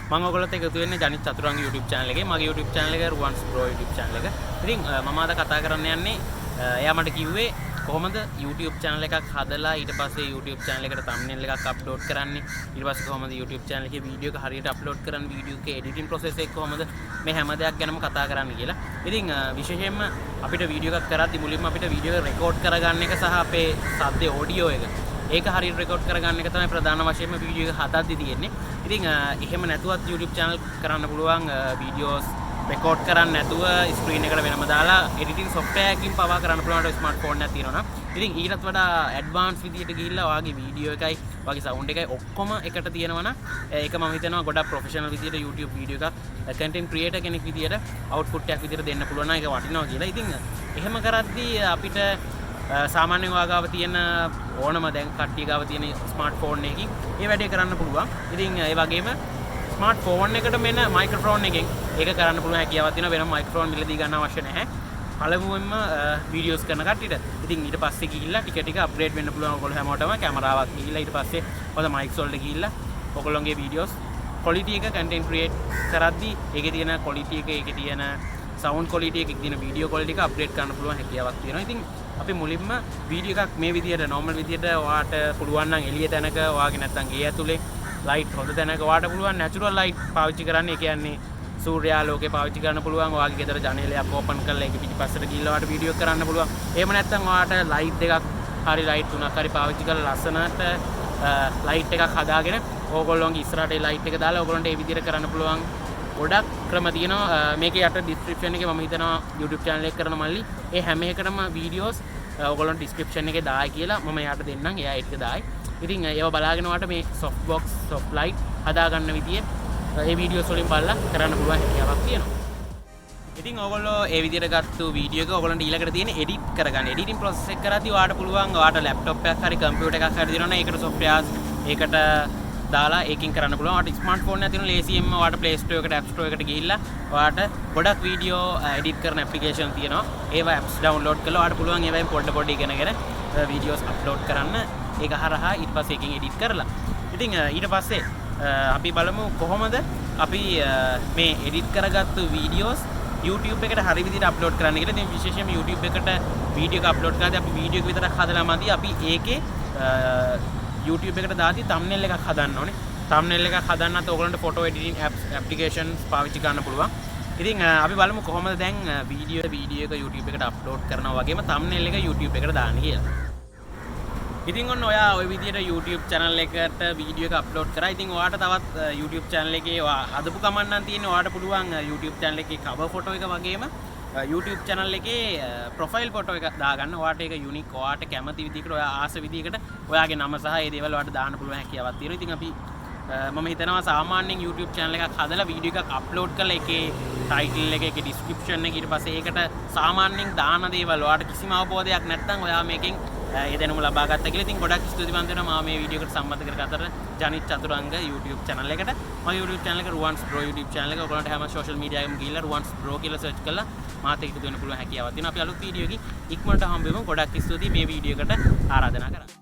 මම ඔයගොල්ලොත් එක්ක එකතු වෙන්නේ ජනිත් චතුරංග YouTube channel එකේ. මගේ YouTube channel එක Ruwan Bro YouTube channel එක. ඉතින් මම අද කතා කරන්න යන්නේ එයා මට කිව්වේ කොහොමද YouTube channel එකක් හදලා ඊට පස්සේ YouTube channel එකට thumbnail එකක් upload කරන්නේ. ඊට පස්සේ කොහොමද YouTube channel එකේ වීඩියෝ එක හරියට upload කරන්නේ, වීඩියෝ එකේ editing process එක කොහොමද, මේ හැම දෙයක් ගැනම කතා කරන්න කියලා. ඉතින් විශේෂයෙන්ම අපිට වීඩියෝ එකක් කරද්දී මුලින්ම අපිට වීඩියෝ එක රෙකෝඩ් කරගන්න එක සහ අපේ ශබ්දේ audio එක ඒක හරියට රෙකෝඩ් කරගන්න එක තමයි ප්‍රධාන වශයෙන්ම වීඩියෝ එක හදද්දී තියෙන්නේ. ඉතින් එහෙම නැතුවත් YouTube channel කරන්න පුළුවන් වීඩියෝස් රෙකෝඩ් කරන්න නැතුව ස්ක්‍රීන් එකට වෙනම දාලා එඩිටින් software එකකින් පවා කරන්න පුළුවන් ස්මාර්ට්ෆෝන් එකක් තියෙනවා නම්. ඉතින් ඊටත් වඩා ඇඩ්වාන්ස් විදියට ගිහිල්ලා ඔයාගේ වීඩියෝ එකයි ඔයාගේ සවුන්ඩ් එකයි ඔක්කොම එකට තියෙනවා නම් ඒක මම හිතනවා ගොඩක් ප්‍රොෆෙෂනල් විදියට YouTube වීඩියෝ එකක් content creator කෙනෙක් විදියට output එකක් විදියට දෙන්න පුළුවන් නම් ඒක වටිනවා කියලා. ඉතින් එහෙම කරද්දී අපිට සාමාන්‍යයෙන් ඔයාගාව තියෙන ඕනම දැන් කට්ටිය ගාව තියෙන ස්මාර්ට්ෆෝන් එකකින් ඒ වැඩේ කරන්න පුළුවන්. ඉතින් ඒ වගේම ස්මාර්ට්ෆෝන් එකට මෙන්න මයික්‍රොෆෝන් එකෙන් ඒක කරන්න පුළුවන් හැකියාවක් තියෙනවා. වෙනම මයික්‍රොෆෝන් මිලදී ගන්න අවශ්‍ය නැහැ. පළමුවෙන්ම වීඩියෝස් කරන කට්ටියට. ඉතින් ඊට පස්සේ ගිහිල්ලා ටික අප්ග්‍රේඩ් වෙන්න පුළුවන් ඔයගොල්ලෝ හැමෝටම කැමරාවක් ගිහිල්ලා ඊට පස්සේ හොඳ මයික්ස් වලට ගිහිල්ලා ඔයගොල්ලෝගේ වීඩියෝස් ක්වොලිටි එක කන්ටෙන්ට් ක්‍රියේට් කරද්දී ඒකේ තියෙන ක්වොලිටි එක ඒකේ තියෙන සවුන්ඩ් ක්වොලිටි එකේ තියෙන වීඩියෝ ක්වොලිටි එක අප්ග්‍රේඩ් කරන්න පුළුවන් හැකියාවක් තියෙනවා. ඉතින් අපි මුලින්ම වීඩියෝ එකක් මේ විදියට නෝමල් විදියට ඔයාට පුළුවන් නම් එළිය තැනක ඔයාගේ නැත්තම් ගේ ඇතුලේ ලයිට් හොඳ තැනක ඔයාට පුළුවන් නැචරල් ලයිට් පාවිච්චි කරන්න. ඒ කියන්නේ සූර්යාලෝකේ පාවිච්චි කරන්න පුළුවන්. ඔයාගේ ගෙදර ජනේලයක් ඕපන් කරලා ඒක පිටිපස්සට ගිහිල්ලා ඔයාට වීඩියෝ කරන්න පුළුවන්. එහෙම නැත්තම් ඔයාට ලයිට් දෙකක් හරි ලයිට් තුනක් හරි පාවිච්චි කරලා ලස්සනට ලයිට් එකක් හදාගෙන ඕගොල්ලෝගේ ඉස්සරහට ඒ ලයිට් එක දාලා ඕගොල්ලන්ට ඒ විදියට කරන්න පුළුවන්. ගොඩක් ක්‍රම තියෙනවා. මේකේ යට ඩිස්ක්‍රිප්ෂන් එකේ මම හිතනවා YouTube channel එක කරන මල්ලි ඒ හැම එකටම වීඩියෝස් ඔයගොල්ලන්ට ඩිස්ක්‍රිප්ෂන් එකේ දායි කියලා මම එයාට දෙන්නම්. එයා ඒක දායි. ඉතින් ඒව බලාගෙන වාට මේ soft box soft light හදා ගන්න විදිය ඒ වීඩියෝස් වලින් බලලා කරන්න පුළුවන් හැකියාවක් තියෙනවා. ඉතින් ඔයගොල්ලෝ ඒ විදියට ගත්ත වීඩියෝ එක ඔයගොල්ලන්ට ඊළඟට තියෙන එඩිට් කරගන්න. එඩිටින් process එක කරද්දී ඔයාට පුළුවන් ඔයාට laptop එකක් හරි computer එකක් හරි දිනවනම් ඒකට softwares ඒකට දාලා ඒකින් කරන්න පුළුවන්. ඔයාට ස්මාර්ට්ෆෝන් එකක් තියෙන ලේසියෙන්ම ඔයාට Play Store එකට App Store එකට ගිහිල්ලා ඔයාට ගොඩක් වීඩියෝ එඩිට් කරන ඇප්ලිකේෂන් තියෙනවා. ඒවා apps download කරලා ඔයාට පුළුවන් ඒවායින් පොඩ ඉගෙනගෙන වීඩියෝස් upload කරන්න. ඒක හරහා ඊට පස්සේ එකකින් එඩිට් කරලා. ඉතින් ඊට පස්සේ අපි බලමු කොහොමද අපි මේ එඩිට් කරගත්තු වීඩියෝස් YouTube එකට හරි විදිහට අප්ලෝඩ් කරන්න කියලා. ඉතින් විශේෂයෙන්ම YouTube එකට වීඩියෝ එක අප්ලෝඩ් කරද්දී අපි වීඩියෝ එක විතරක් හදලා මදි. අපි ඒකේ YouTube එකට දාදී thumbnail එකක් හදන්න ඕනේ. thumbnail එකක් හදන්නත් ඕගලන්ට photo editing applications පාවිච්චි කරන්න පුළුවන්. ඉතින් අපි බලමු කොහොමද දැන් වීඩියෝ එක YouTube එකට අප්ලෝඩ් කරනවා වගේම thumbnail එක YouTube එකට දාන්න කියලා. ඉතින් ඔන්න ඔයා ওই විදියට YouTube channel එකට වීඩියෝ එක අප්ලෝඩ් කරා. ඉතින් ඔයාට තවත් YouTube channel එකේ ඔයා හදපු කමක් නම් තියෙන්නේ. ඔයාට පුළුවන් YouTube channel එකේ cover photo එක වගේම YouTube channel එකේ profile photo එක දාගන්න. ඔයාට ඒක unique ඔයාට කැමති විදිහකට ඔයා ආස විදිහකට ඔයාගේ නම සහ ඒ දේවල් ඔයාට දාන්න පුළුවන් හැකියාවක් තියෙනවා. ඉතින් අපි මම හිතනවා සාමාන්‍යයෙන් YouTube channel එකක් හදලා වීඩියෝ එකක් අප්ලෝඩ් කරලා ඒකේ title එක ඒකේ description එක ඊට පස්සේ ඒකට සාමාන්‍යයෙන් දාන දේවල් ඔයාට කිසිම අවබෝධයක් නැත්නම් ඔයා මේකෙන් ඒ දැනුම ලබා ගත්තා කියලා. ඉතින් ගොඩක් ස්තුතිවන්ත වෙනවා මම මේ වීඩියෝ එකට සම්බන්ධ කරගත්තට ජනිත් චතුරංග YouTube channel එකට. මගේ YouTube channel එක Ruwan Bro YouTube channel එක. ඔයගොල්ලන්ට හැම social media එකම ගිහිල්ලා Ruwan Bro කියලා search කරලා මාත් එක්ක එකතු වෙන්න පුළුවන් හැකියාවක් තියෙනවා. අපි අලුත් වීඩියෝ එකකින් ඉක්මනට හම්බ වෙමු. ගොඩක් ස්තුතියි මේ වීඩියෝ එකට ආරාධනා කරා.